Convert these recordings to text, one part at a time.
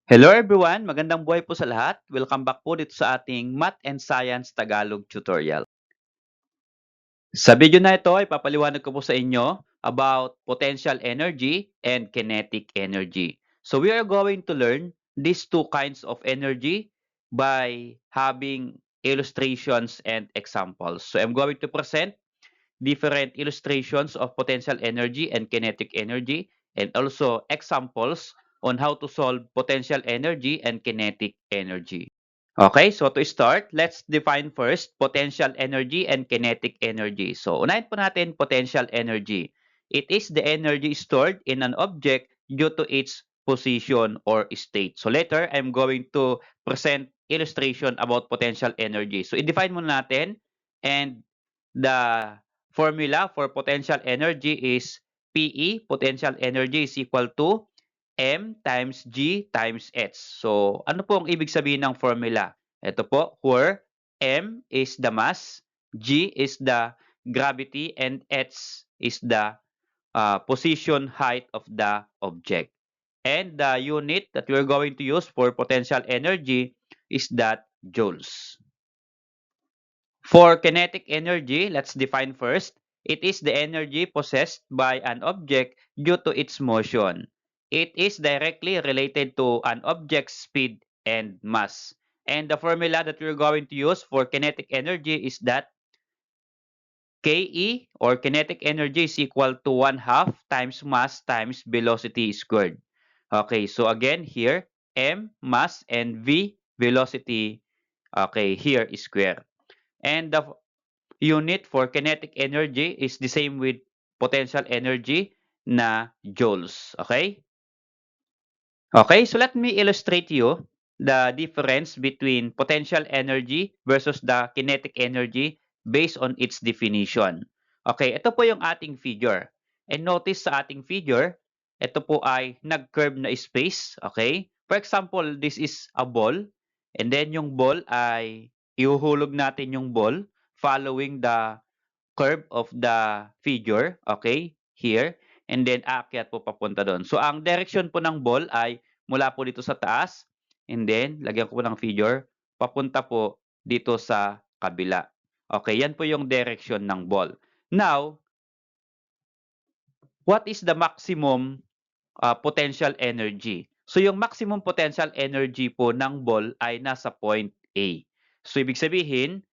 Hello everyone! Magandang buhay po sa lahat. Welcome back po dito sa ating Math and Science Tagalog tutorial. Sa video na ito ay papaliwanag ko po sa inyo about potential energy and kinetic energy. So we are going to learn these two kinds of energy by having illustrations and examples. So I'm going to present different illustrations of potential energy and kinetic energy and also examples on how to solve potential energy and kinetic energy. Okay, so to start, let's define first potential energy and kinetic energy. So, unahin po natin potential energy. It is the energy stored in an object due to its position or state. So, later, I'm going to present illustration about potential energy. So, i-define muna natin and the formula for potential energy is PE, potential energy is equal to M times G times H. So, ano po ang ibig sabihin ng formula? Ito po, where M is the mass, G is the gravity, and H is the position height of the object. And the unit that we're going to use for potential energy is that joules. For kinetic energy, let's define first. It is the energy possessed by an object due to its motion. It is directly related to an object's speed and mass. And the formula that we're going to use for kinetic energy is that Ke or kinetic energy is equal to 1/2 times mass times velocity squared. Okay, so again here, M mass and V velocity, okay, here is square. And the unit for kinetic energy is the same with potential energy na joules. Okay? Okay, so let me illustrate you the difference between potential energy versus the kinetic energy based on its definition. Okay, ito po yung ating figure. And notice sa ating figure, ito po ay nag-curve na space. Okay? For example, this is a ball. And then yung ball ay ihuhulog natin yung ball following the curve of the figure, okay, here, and then aakyat po papunta doon. So, ang direction po ng ball ay mula po dito sa taas, and then, lagyan ko po ng figure, papunta po dito sa kabila. Okay, yan po yung direction ng ball. Now, what is the maximum potential energy? So, yung maximum potential energy po ng ball ay nasa point A. So, ibig sabihin,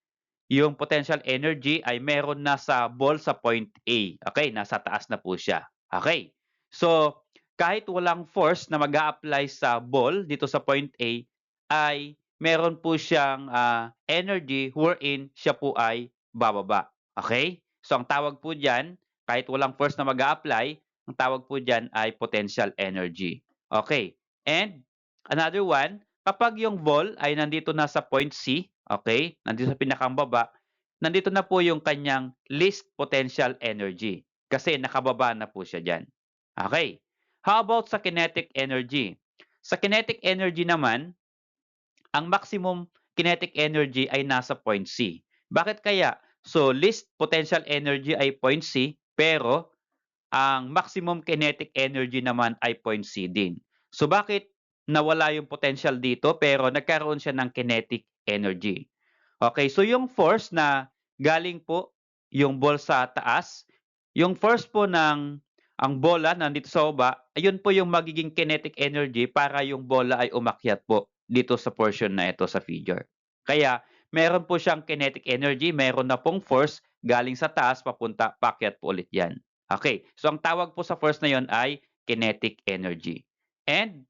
yung potential energy ay meron na sa ball sa point A. Okay, nasa taas na po siya. Okay. So, kahit walang force na mag apply sa ball dito sa point A, ay meron po siyang energy wherein siya po ay bababa. Okay? So, ang tawag po dyan, kahit walang force na mag apply, ang tawag po dyan ay potential energy. Okay. And another one, kapag yung ball ay nandito na sa point C, okay, nandito sa pinakambaba, nandito na po yung kanyang least potential energy kasi nakababa na po siya dyan. Okay. How about sa kinetic energy? Sa kinetic energy naman, ang maximum kinetic energy ay nasa point C. Bakit kaya? So, least potential energy ay point C, pero ang maximum kinetic energy naman ay point C din. So, bakit nawala yung potential dito pero nagkaroon siya ng kinetic energy? Okay, so yung force na galing po yung ball sa taas, yung force po ng ang bola nandito sa baba, ayun po yung magiging kinetic energy para yung bola ay umakyat po dito sa portion na ito sa figure. Kaya meron po siyang kinetic energy, meron na pong force galing sa taas papunta, paakyat po ulit yan. Okay, so ang tawag po sa force na yon ay kinetic energy. And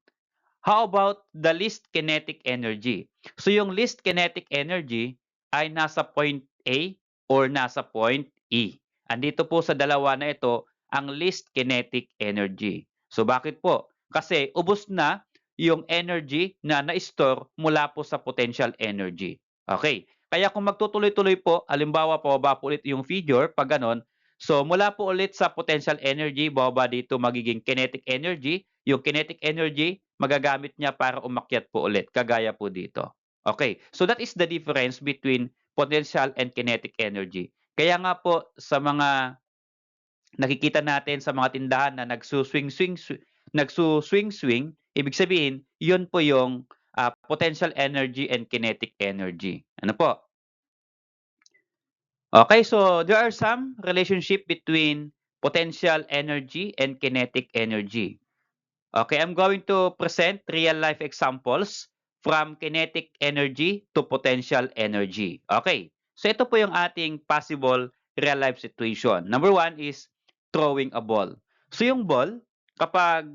how about the least kinetic energy? So yung least kinetic energy ay nasa point A or nasa point E. Andito po sa dalawa na ito ang least kinetic energy. So bakit po? Kasi ubos na yung energy na na-store mula po sa potential energy. Okay. Kaya kung magtutuloy-tuloy po, halimbawa pababa po ulit yung figure, pag ganon, so mula po ulit sa potential energy, bababa dito magiging kinetic energy. Yung kinetic energy, magagamit niya para umakyat po ulit, kagaya po dito. Okay, so that is the difference between potential and kinetic energy. Kaya nga po sa mga nakikita natin sa mga tindahan na nagsuswing-swing, Ibig sabihin, yun po yung potential energy and kinetic energy. Ano po? Okay, so there are some relationship between potential energy and kinetic energy. Okay, I'm going to present real-life examples from kinetic energy to potential energy. Okay, so ito po yung ating possible real-life situation. Number one is throwing a ball. So yung ball, kapag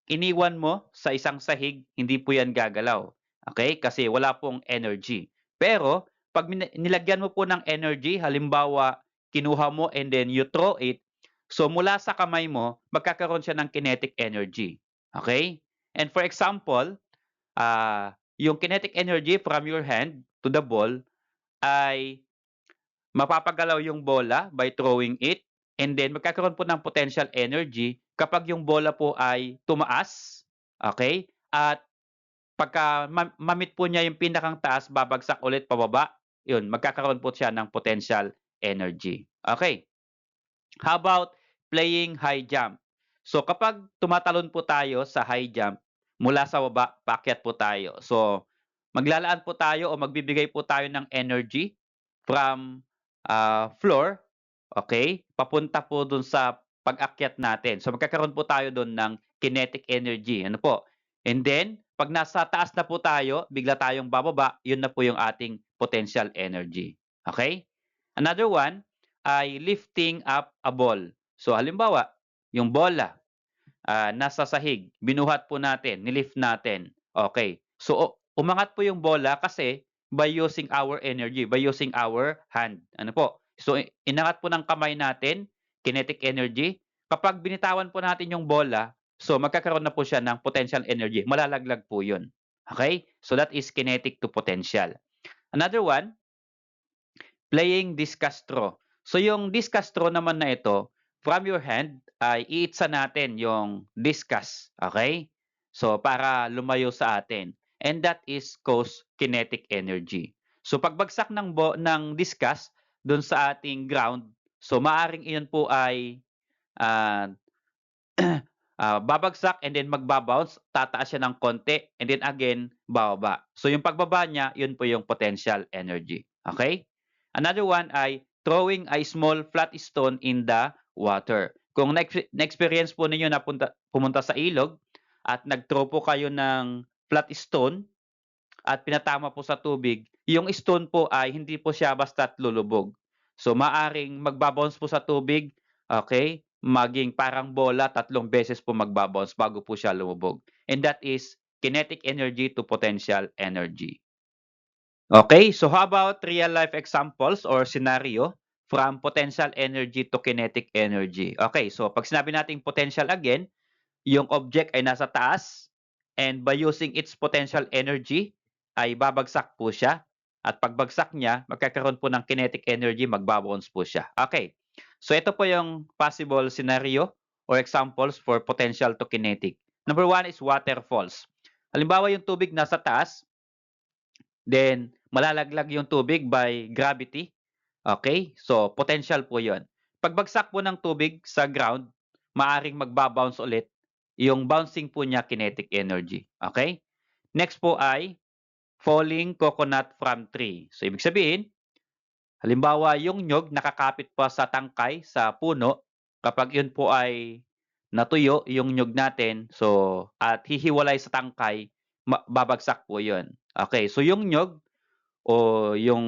iniwan mo sa isang sahig, hindi po yan gagalaw. Okay? Kasi wala pong energy. Pero, pag nilagyan mo po ng energy, halimbawa, kinuha mo and then you throw it, so mula sa kamay mo, magkakaroon siya ng kinetic energy. Okay? And for example, yung kinetic energy from your hand to the ball ay mapapagalaw yung bola by throwing it, and then magkakaroon po ng potential energy kapag yung bola po ay tumaas, okay? At pagka ma-meet po niya yung pinakang taas, babagsak ulit pababa, yun, magkakaroon po siya ng potential energy. Okay. How about playing high jump? So kapag tumatalon po tayo sa high jump, mula sa baba, paakyat po tayo. So maglalaan po tayo o magbibigay po tayo ng energy from floor, okay, papunta po dun sa pag-akyat natin. So magkakaroon po tayo dun ng kinetic energy. Ano po? And then, pag nasa taas na po tayo, bigla tayong bababa, yun na po yung ating potential energy. Okay? Another one ay lifting up a ball. So halimbawa, yung bola nasa sahig, binuhat po natin, nilift natin. Okay. So umangat po yung bola kasi by using our energy, by using our hand. Ano po? So inangat po ng kamay natin, kinetic energy. Kapag binitawan po natin yung bola, so magkakaroon na po siya ng potential energy. Malalaglag po yun. Okay? So that is kinetic to potential. Another one, playing discus throw. So yung discus throw naman na ito, from your hand ay iitsa natin yung discus, okay? So para lumayo sa atin. And that is cause kinetic energy. So pagbagsak ng discus doon sa ating ground, so maaring iyon po ay uh, babagsak and then magbabounce, tataas siya ng konti and then again bababa. So yung pagbaba niya, yun po yung potential energy. Okay? Another one ay throwing a small flat stone in the water. Kung na-experience po ninyo na pumunta sa ilog at nag-throw po kayo ng flat stone at pinatama po sa tubig, yung stone po ay hindi po siya basta't lulubog. So maaring magbabounce po sa tubig, okay? Maging parang bola, 3 beses po magbabounce bago po siya lumubog. And that is kinetic energy to potential energy. Okay, so how about real life examples or scenario from potential energy to kinetic energy? Okay, so pag sinabi nating potential again, yung object ay nasa taas and by using its potential energy ay babagsak po siya at pagbagsak niya, magkakaroon po ng kinetic energy, magbabounce po siya. Okay, so ito po yung possible scenario or examples for potential to kinetic. Number one is waterfalls. Halimbawa yung tubig nasa taas, then malalaglag yung tubig by gravity. Okay? So, potential po yon. Pagbagsak po ng tubig sa ground, maaring magbabounce ulit. Yung bouncing po niya, kinetic energy. Okay? Next po ay falling coconut from tree. So, ibig sabihin, halimbawa yung nyog nakakapit pa sa tangkay, sa puno, kapag yun po ay natuyo yung nyog natin, so, at hihiwalay sa tangkay, babagsak po yun. Okay, so yung nyog o yung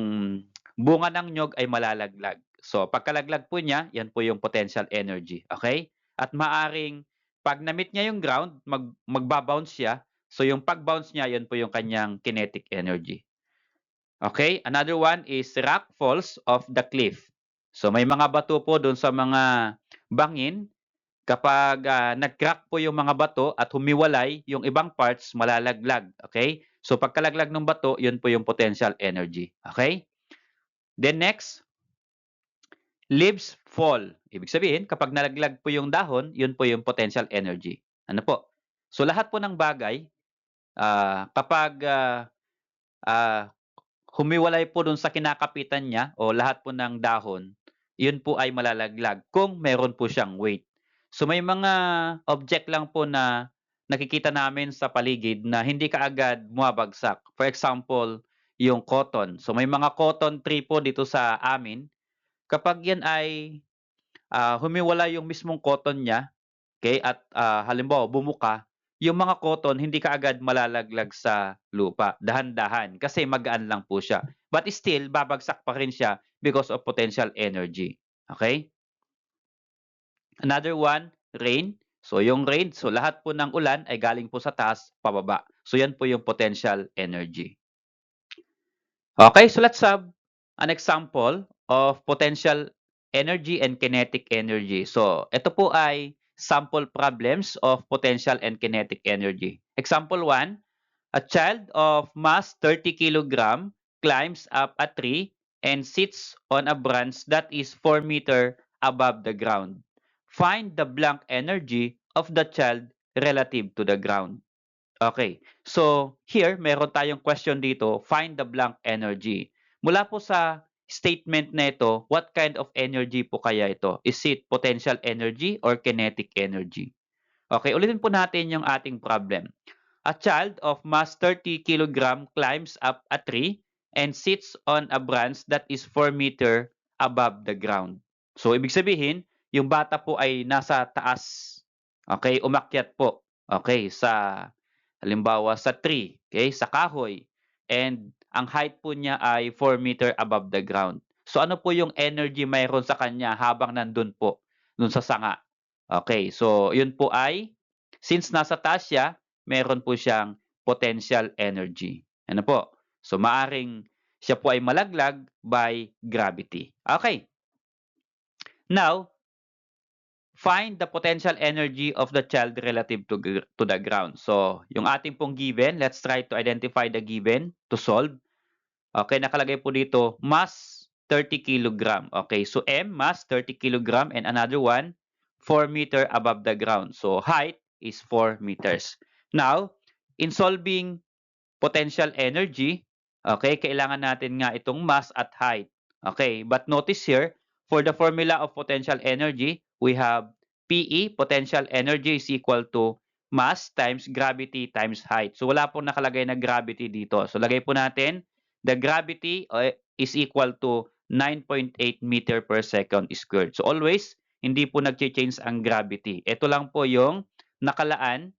bunga ng nyog ay malalaglag. So pagkalaglag po niya, yan po yung potential energy. Okay? At maaring pag na-meet niya yung ground, magbabounce siya. So yung pag-bounce niya, yan po yung kanyang kinetic energy. Okay? Another one is rock falls off the cliff. So may mga bato po doon sa mga bangin. Kapag nag-crack po yung mga bato at humiwalay, yung ibang parts malalaglag. Okay? So pagkalaglag ng bato, yun po yung potential energy. Okay? Then next, leaves fall. Ibig sabihin, kapag nalaglag po yung dahon, yun po yung potential energy. Ano po? So lahat po ng bagay, kapag humiwalay po dun sa kinakapitan niya o lahat po ng dahon, yun po ay malalaglag kung meron po siyang weight. So may mga object lang po na nakikita namin sa paligid na hindi kaagad bumabagsak. For example, yung cotton. So may mga cotton tree po dito sa amin. Kapag yan ay humiwala yung mismong cotton niya, okay, at halimbawa bumuka, yung mga cotton hindi kaagad malalaglag sa lupa. Dahan-dahan kasi magaan lang po siya. But still, babagsak pa rin siya because of potential energy. Okay? Another one, rain. So yung rain, so lahat po ng ulan ay galing po sa taas pababa. So yan po yung potential energy. Okay, so let's have an example of potential energy and kinetic energy. So ito po ay sample problems of potential and kinetic energy. Example 1, a child of mass 30 kilogram climbs up a tree and sits on a branch that is 4 meter above the ground. Find the blank energy of the child relative to the ground. Okay. So, here, meron tayong question dito, find the blank energy. Mula po sa statement na ito, what kind of energy po kaya ito? Is it potential energy or kinetic energy? Okay, ulitin po natin yung ating problem. A child of mass 30 kilogram climbs up a tree and sits on a branch that is 4 meter above the ground. So, ibig sabihin, yung bata po ay nasa taas. Okay, umakyat po. Okay, sa halimbawa sa tree, okay, sa kahoy. And ang height po niya ay 4 meter above the ground. So, ano po yung energy mayroon sa kanya habang nandun po, dun sa sanga? Okay, so yun po ay, since nasa taas siya, meron po siyang potential energy. Ano po? So maaring siya po ay malaglag by gravity. Okay. Now, find the potential energy of the child relative to the ground. So, yung ating pong given, let's try to identify the given to solve. Okay, nakalagay po dito, mass 30 kilogram. Okay, so M, mass 30 kilogram, and another one, 4 meter above the ground. So height is 4 meters. Now, in solving potential energy, okay, kailangan natin nga itong mass at height. Okay, but notice here, for the formula of potential energy, we have PE, potential energy, is equal to mass times gravity times height. So wala pong nakalagay na gravity dito. So lagay po natin, the gravity is equal to 9.8 meter per second squared. So always, hindi po nag-change ang gravity. Ito lang po yung nakalaan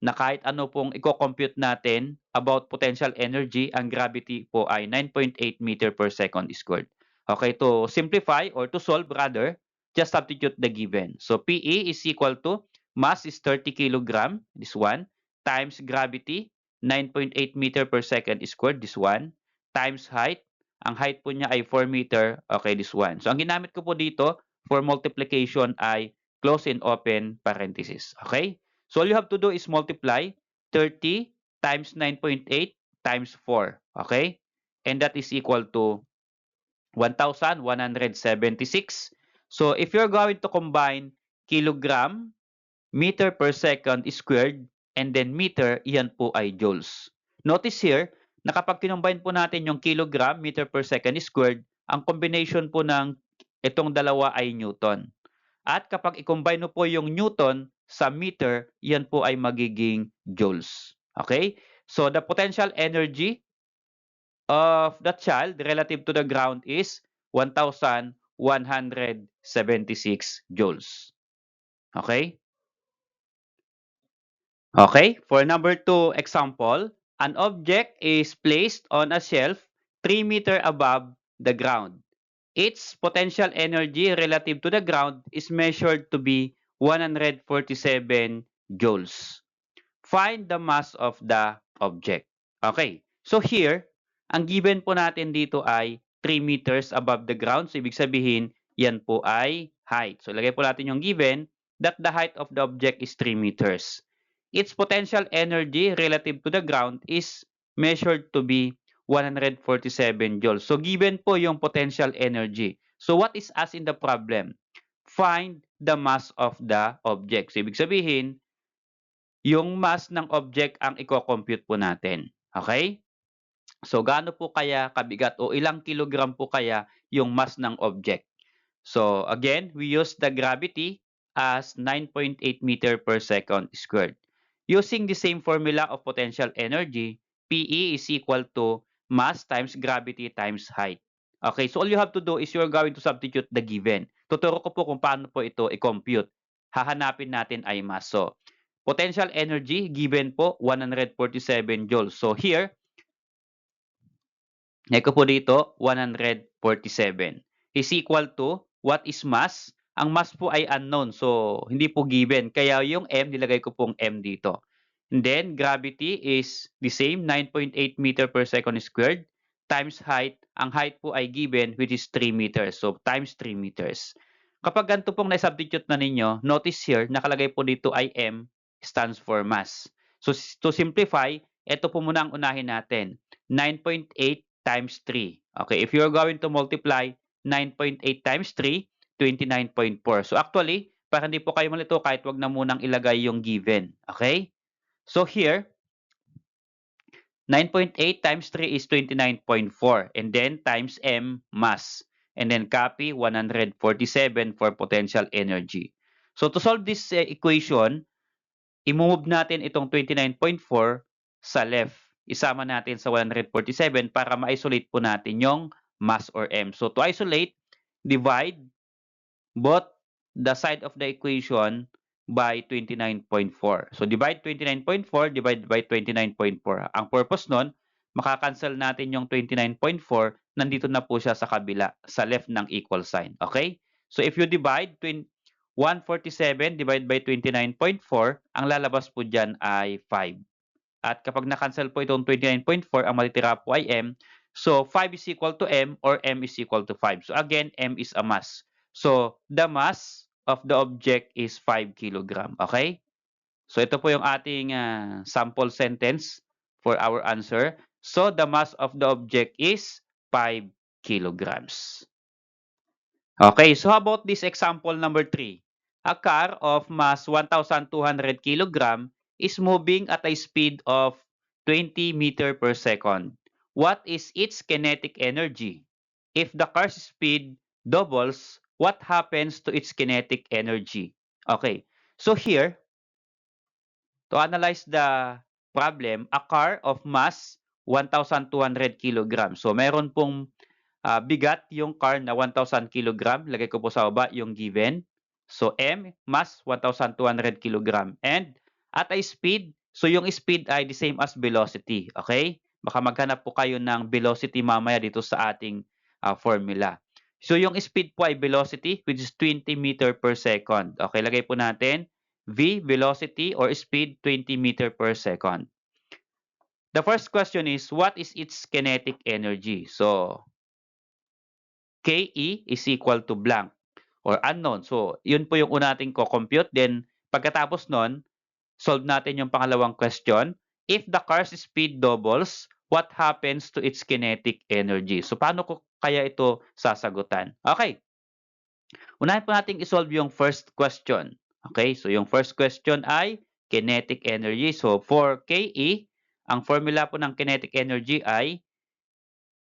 na kahit ano pong i-compute natin about potential energy, ang gravity po ay 9.8 meter per second squared. Okay, to simplify or to solve rather, just substitute the given. So PE is equal to mass is 30 kilogram, this one, times gravity, 9.8 meter per second squared, this one, times height, ang height po niya ay 4 meter, okay, this one. So ang ginamit ko po dito for multiplication ay close and open parenthesis. Okay? So all you have to do is multiply 30 times 9.8 times 4. Okay? And that is equal to 1,176. So if you're going to combine kilogram, meter per second squared, and then meter, iyan po ay joules. Notice here, na kapag kinumbine po natin yung kilogram, meter per second squared, ang combination po ng itong dalawa ay Newton. At kapag i-combine mo po yung Newton sa meter, yan po ay magiging joules. Okay? So the potential energy of the child relative to the ground is 1,176 joules. Okay? Okay, for number 2 example, an object is placed on a shelf 3 meter above the ground. Its potential energy relative to the ground is measured to be 147 joules. Find the mass of the object. Okay, so here, ang given po natin dito ay 3 meters above the ground. So, ibig sabihin, yan po ay height. So, lagay po natin yung given that the height of the object is 3 meters. Its potential energy relative to the ground is measured to be 147 joules. So, given po yung potential energy. So, what is asked in the problem? Find the mass of the object. So, ibig sabihin, yung mass ng object ang i-compute po natin. Okay? So, gaano po kaya kabigat o ilang kilogram po kaya yung mass ng object? So, again, we use the gravity as 9.8 meter per second squared. Using the same formula of potential energy, PE is equal to mass times gravity times height. Okay, so all you have to do is you're going to substitute the given. Tuturo ko po kung paano po ito i-compute. Hahanapin natin ay mass. So, potential energy given po 147 joules. So here, ko po dito 147 is equal to what is mass? Ang mass po ay unknown. So hindi po given. Kaya yung m nilagay ko pong m dito. And then gravity is the same 9.8 meter per second squared times height. Ang height po ay given which is 3 meters. So times 3 meters. Kapag ganito pong na-substitute na ninyo, notice here, nakalagay po dito ay m stands for mass. So to simplify, ito po muna ang unahin natin. 9.8 times 3. Okay, if you're going to multiply 9.8 times 3, 29.4. So actually, para hindi po kayo malito, kahit wag na munang ilagay yung given. Okay? So here, 9.8 times 3 is 29.4. And then times m, mass. And then copy 147 for potential energy. So to solve this equation, i-move natin itong 29.4 sa left. Isama natin sa 147 para ma-isolate po natin yung mass or m. So to isolate, divide both the side of the equation by 29.4. So divide 29.4 divide by 29.4. Ang purpose nun, makakancel natin yung 29.4, nandito na po siya sa kabila, sa left ng equal sign. Okay? So if you divide 147 divided by 29.4, ang lalabas po dyan ay 5. At kapag na-cancel po itong 29.4, ang matitira po ay m. So 5 is equal to m or m is equal to 5. So again, m is a mass. So the mass of the object is 5 kilogram. Okay? So ito po yung ating sample sentence for our answer. So the mass of the object is 5 kilograms. Okay, so how about this example number 3? A car of mass 1,200 kilogram is moving at a speed of 20 meter per second. What is its kinetic energy? If the car's speed doubles, what happens to its kinetic energy? Okay, so here, to analyze the problem, a car of mass 1,200 kilograms. So meron pong bigat yung car na 1,000 kilogram. Lagay ko po sa baba yung given. So M, mass 1,200 kilogram. And at a speed, so yung speed ay the same as velocity. Okay? Baka maghanap po kayo ng velocity mamaya dito sa ating formula. So yung speed po ay velocity which is 20 meter per second. Okay, lagay po natin V, velocity or speed 20 meter per second. The first question is, what is its kinetic energy? So, KE is equal to blank or unknown. So, yun po yung una natin ko-compute. Then, pagkatapos nun, solve natin yung pangalawang question. If the car's speed doubles, what happens to its kinetic energy? So, paano ko kaya ito sasagutan? Okay. Unahin po natin isolve yung first question. Okay, so yung first question ay kinetic energy. So, for KE, ang formula po ng kinetic energy ay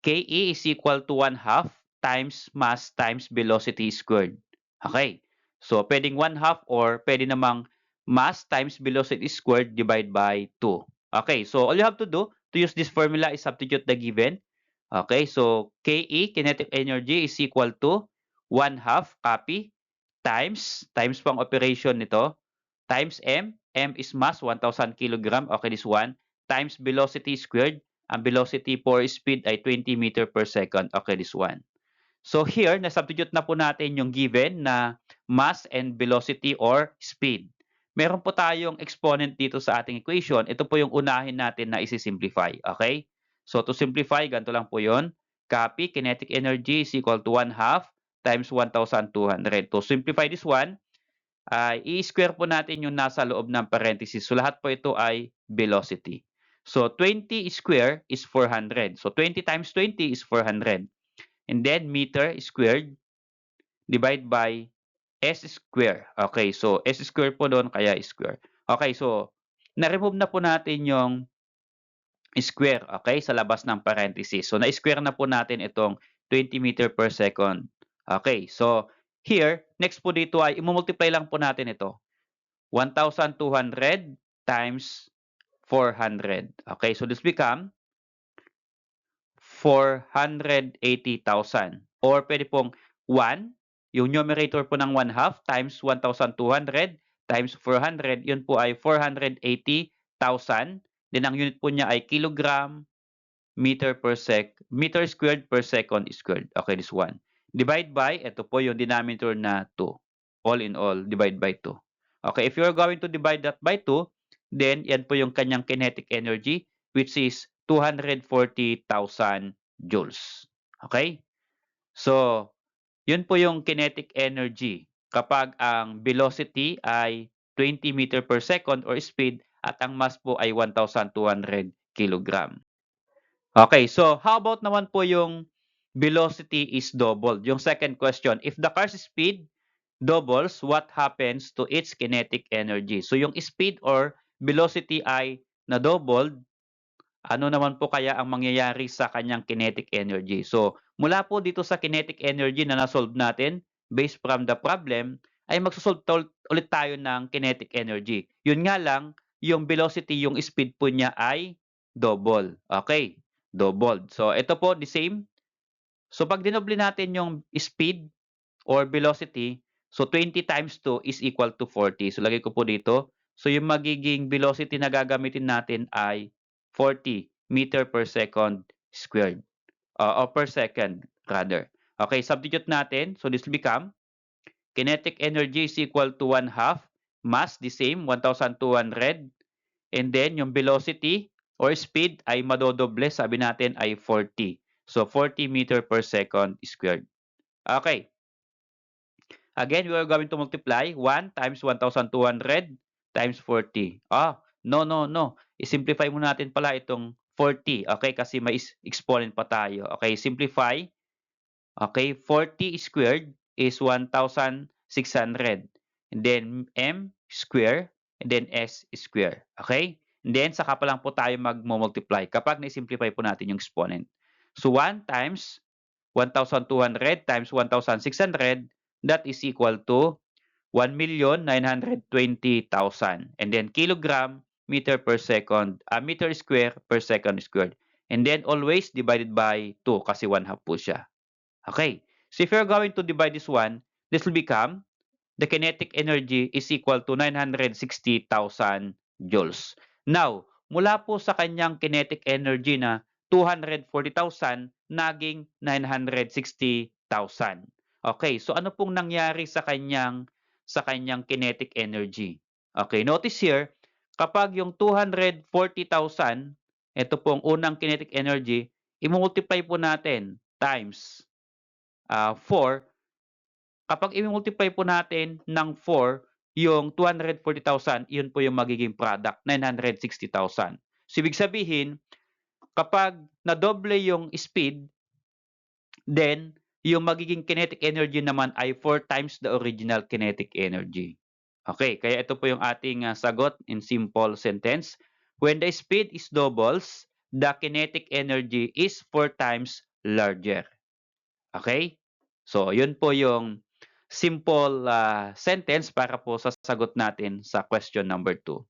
KE is equal to 1/2 times mass times velocity squared. Okay. So, pwedeng 1/2 or pwede namang mass times velocity squared divided by 2. Okay. So, all you have to do to use this formula is substitute the given. Okay. So, KE, kinetic energy, is equal to 1/2, copy, times pang operation nito, times M. M is mass, 1,000 kilogram. Okay, this one. Times velocity squared. Ang velocity for speed ay 20 meter per second. Okay, this one. So here, na-substitute na po natin yung given na mass and velocity or speed. Meron po tayong exponent dito sa ating equation. Ito po yung unahin natin na isi-simplify. Okay? So to simplify, ganito lang po yun. Copy, kinetic energy is equal to 1/2 times 1,200. To simplify this one, i-square po natin yung nasa loob ng parenthesis. So lahat po ito ay velocity. So 20 square is 400. So 20 times 20 is 400. And then meter squared divide by s square. Okay, so s square po doon kaya square. Okay, so na-remove na po natin yung square, okay, sa labas ng parenthesis. So na-square na po natin itong 20 meter per second. Okay, so here, next po dito ay i-multiply lang po natin ito. 1,200 times 400. Okay, so this become 480,000. Or pwede pong 1, yung numerator po ng 1 half times 1,200 times 400, yun po ay 480,000. Then ang unit po niya ay kilogram, meter squared per second squared. Okay, this one. Divide by, ito po yung denominator na 2. All in all, divide by 2. Okay, if you're going to divide that by 2, then yan po yung kanyang kinetic energy, which is 240,000 joules. Okay? So, yun po yung kinetic energy kapag ang velocity ay 20 meter per second or speed at ang mass po ay 1,200 kilogram. Okay, so how about naman po yung velocity is doubled? Yung second question, if the car's speed doubles, what happens to its kinetic energy? So yung speed or velocity ay na-doubled, ano naman po kaya ang mangyayari sa kanyang kinetic energy? So mula po dito sa kinetic energy na na-solve natin, based from the problem, ay magsosolve ulit tayo ng kinetic energy. Yun nga lang, yung velocity, yung speed po niya ay double. Okay, doubled. So ito po, the same. So pag dinoble natin yung speed or velocity, so 20 times 2 is equal to 40. So lagay ko po dito. So yung magiging velocity na gagamitin natin ay 40 meter per second squared. Or per second rather. Okay, substitute natin. So this will become kinetic energy is equal to 1 half. Mass, the same, 1,200. And then yung velocity or speed ay madodoble. Sabi natin ay 40. So 40 meter per second squared. Okay. Again, we are going to multiply 1 times 1,200 times 40. No. I-simplify muna natin pala itong 40. Okay, kasi may exponent pa tayo. Okay, simplify. Okay, 40 squared is 1,600. And then m square and then s square. Okay? And then saka pa lang po tayo magmo-multiply kapag na-simplify po natin yung exponent. So 1 times 1,200 times 1,600, that is equal to 1,920,000. And then kilogram meter per second, meter square per second squared. And then always divided by 2 kasi 1 half po siya. Okay. So if you're going to divide this one, this will become the kinetic energy is equal to 960,000 joules. Now, mula po sa kanyang kinetic energy na 240,000 naging 960,000. Okay, so ano pong nangyari sa kanyang kinetic energy? Okay, notice here, kapag yung 240,000, ito pong unang kinetic energy, i-multiply po natin times 4. Kapag i-multiply po natin ng 4, yung 240,000, yun po yung magiging product, 960,000. So, ibig sabihin, kapag nadoble yung speed, then yung magiging kinetic energy naman ay 4 times the original kinetic energy. Okay, kaya ito po yung ating sagot in simple sentence. When the speed is doubles, the kinetic energy is 4 times larger. Okay? So, yun po yung simple sentence para po sa sagot natin sa question number 2.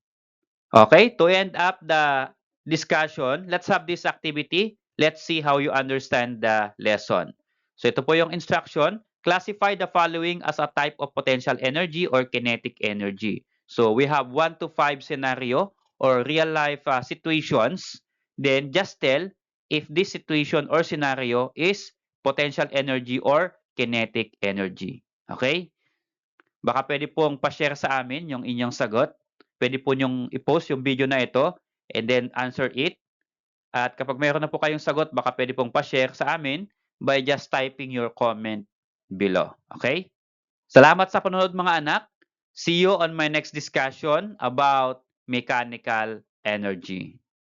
Okay, to end up the discussion, let's have this activity. Let's see how you understand the lesson. So ito po yung instruction. Classify the following as a type of potential energy or kinetic energy. So we have 1 to 5 scenario or real life situations. Then just tell if this situation or scenario is potential energy or kinetic energy. Okay? Baka pwede pong pa-share sa amin yung inyong sagot. Pwede po nyong i-post yung video na ito and then answer it. At kapag mayroon na po kayong sagot, baka pwede pong pa-share sa amin by just typing your comment below. Okay? Salamat sa panonood mga anak. See you on my next discussion about mechanical energy.